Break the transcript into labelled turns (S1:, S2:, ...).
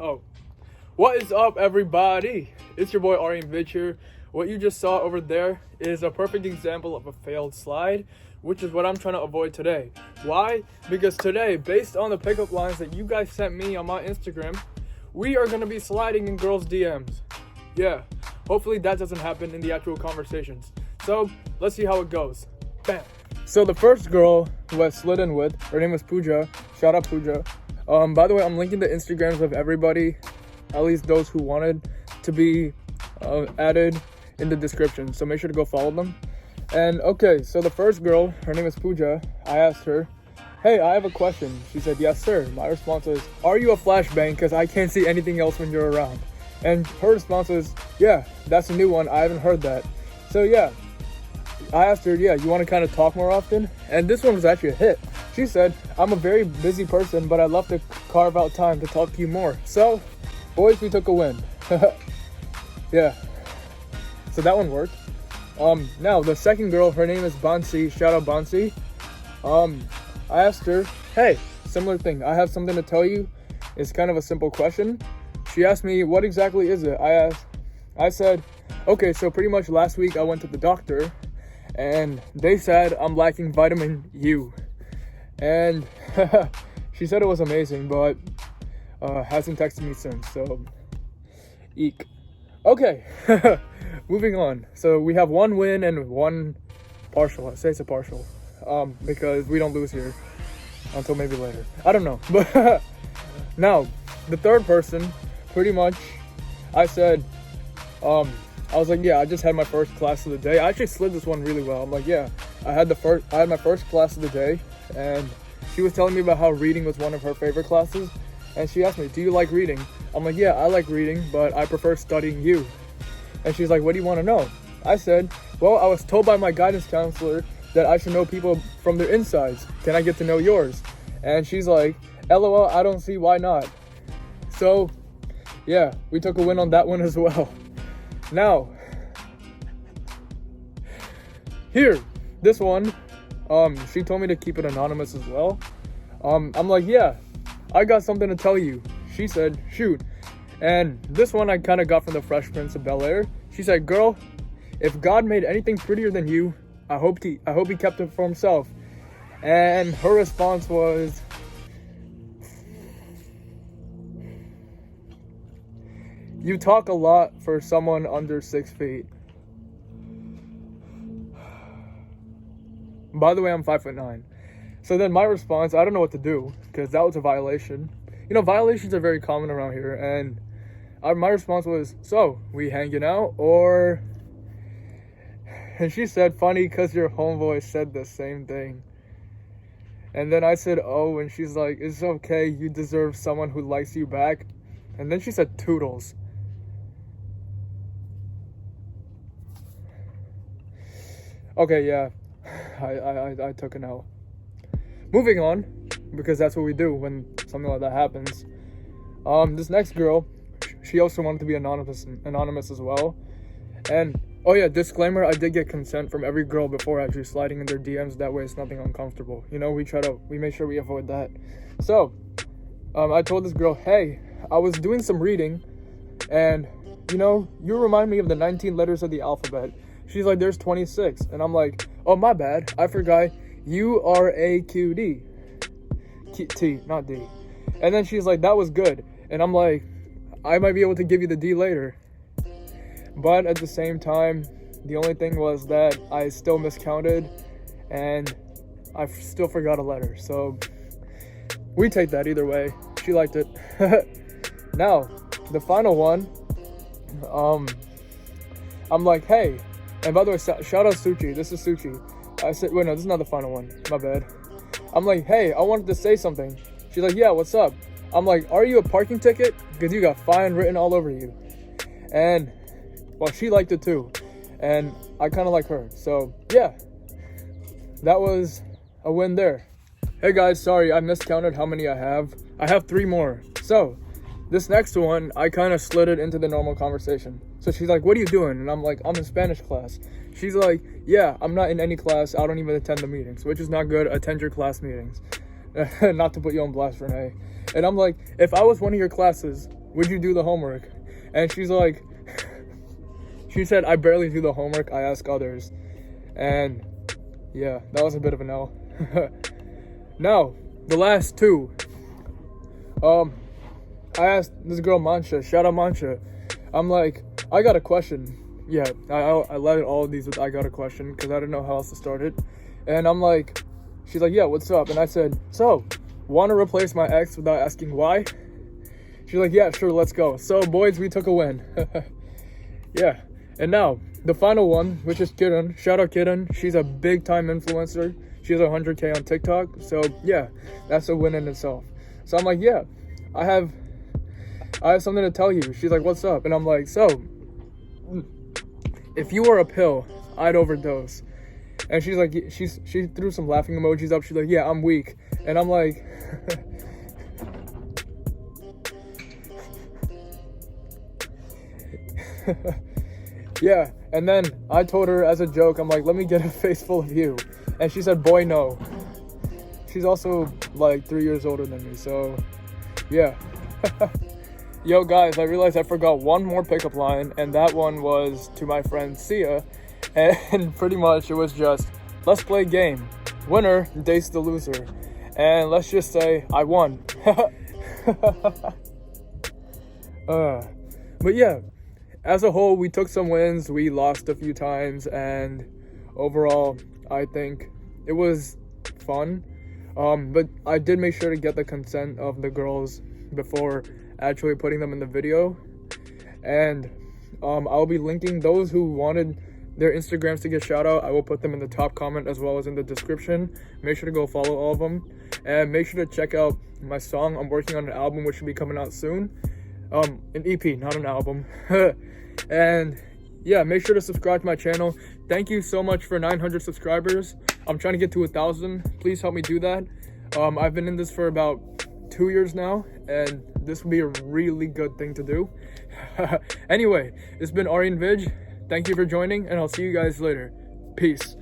S1: Oh, what is up, everybody? It's your boy Aryan here. What you just saw over there is a perfect example of a failed slide, which is what I'm trying to avoid today. Why? Because today, based on the pickup lines that you guys sent me on my Instagram, we are going to be sliding in girls' DMs. Yeah, hopefully that doesn't happen in the actual conversations. So, let's see how it goes. Bam! So the first girl who I slid in with, her name was Pooja. Shout out Pooja. By the way, I'm linking the Instagrams of everybody, at least those who wanted to be added in the description. So make sure to go follow them. And okay, so the first girl, her name is Pooja. I asked her, hey, I have a question. She said, yes, sir. My response was, are you a flashbang? Because I can't see anything else when you're around. And her response was, yeah, that's a new one. I haven't heard that. So yeah, I asked her, yeah, you want to kind of talk more often? And this one was actually a hit. She said, I'm a very busy person, but I'd love to carve out time to talk to you more. So, boys, we took a win. Yeah. So that one worked. Now, the second girl, her name is Bansi. Shout out Bansi. I asked her, hey, similar thing. I have something to tell you. It's kind of a simple question. She asked me, what exactly is it? I said, okay, so pretty much last week I went to the doctor and they said I'm lacking vitamin U. And she said it was amazing, but hasn't texted me since, so eek. Okay, moving on. So we have one win and one partial. I say it's a partial, because we don't lose here until maybe later. I don't know, but now the third person, pretty much, I said, I was like, yeah, I just had my first class of the day. I actually slid this one really well. I'm like, yeah, I had my first class of the day, and she was telling me about how reading was one of her favorite classes. And she asked me, do you like reading? I'm like, yeah, I like reading, but I prefer studying you. And she's like, what do you want to know? I said, well, I was told by my guidance counselor that I should know people from their insides. Can I get to know yours? And she's like, LOL, I don't see why not. So, yeah, we took a win on that one as well. Now, here, this one, she told me to keep it anonymous as well. I'm like, yeah, I got something to tell you. She said, shoot. And this one I kind of got from the Fresh Prince of Bel-Air. She said, girl, if God made anything prettier than you, I hope he kept it for himself. And her response was, you talk a lot for someone under 6 feet. By the way, I'm 5'9". So then my response, I don't know what to do, because that was a violation. You know, violations are very common around here, and my response was, so, we hanging out, or... And she said, funny, because your homeboy said the same thing. And then I said, oh, and she's like, it's okay, you deserve someone who likes you back. And then she said, toodles. Okay, yeah, I took an L. Moving on, because that's what we do when something like that happens. This next girl, she also wanted to be anonymous as well. And, oh yeah, disclaimer, I did get consent from every girl before actually sliding in their DMs. That way it's nothing uncomfortable. You know, we make sure we avoid that. So, I told this girl, hey, I was doing some reading, and, you know, you remind me of the 19 letters of the alphabet. She's like, there's 26. And I'm like, oh, my bad. I forgot. U-R-A-Q-D. T, not D. And then she's like, that was good. And I'm like, I might be able to give you the D later. But at the same time, the only thing was that I still miscounted and I still forgot a letter. So we take that either way. She liked it. Now, the final one, I'm like, hey, and by the way, shout out Suchi. This is Suchi. I said, wait, no, this is not the final one. My bad. I'm like, hey, I wanted to say something. She's like, yeah, what's up? I'm like, are you a parking ticket? Because you got fine written all over you. And, well, she liked it too. And I kind of like her. So, yeah, that was a win there. Hey, guys, sorry, I miscounted how many I have. I have 3 more. So, this next one, I kind of slid it into the normal conversation. So she's like, what are you doing? And I'm like, I'm in Spanish class. She's like, yeah, I'm not in any class. I don't even attend the meetings, which is not good. Attend your class meetings. Not to put you on blast, Renee. And I'm like, if I was one of your classes, would you do the homework? And she's like, she said, I barely do the homework, I ask others. And yeah, that was a bit of a no. Now, the last two. I asked this girl Mancha, shout out Mancha. I'm like, I got a question. Yeah, I led all of these with I got a question because I didn't know how else to start it. And I'm like, she's like, yeah, what's up? And I said, so, want to replace my ex without asking why? She's like, yeah, sure, let's go. So, boys, we took a win. Yeah. And now, the final one, which is Kiran. Shout out Kiran. She's a big time influencer. She has 100K on TikTok. So, yeah, that's a win in itself. So, I'm like, yeah, I have something to tell you. She's like, what's up? And I'm like, so, if you were a pill, I'd overdose. And she's like, she threw some laughing emojis up. She's like, yeah, I'm weak. And I'm like, yeah. And then I told her as a joke, I'm like, let me get a face full of you. And she said, boy, no. She's also like 3 years older than me. So, yeah. Yo, guys, I realized I forgot one more pickup line. And that one was to my friend Sia. And pretty much it was just, let's play a game. Winner dates the loser. And let's just say I won. But yeah, as a whole, we took some wins. We lost a few times. And overall, I think it was fun. But I did make sure to get the consent of the girls before actually putting them in the video. And I'll be linking those who wanted their Instagrams to get shout out. I will put them in the top comment as well as in the description. Make sure to go follow all of them. And make sure to check out my song. I'm working on an album which should be coming out soon. An EP, not an album. And yeah, make sure to subscribe to my channel. Thank you so much for 900 subscribers. I'm trying to get to 1,000. Please help me do that. I've been in this for about 2 years now, and this would be a really good thing to do. Anyway, it's been Aryan Vij. Thank you for joining, and I'll see you guys later. Peace.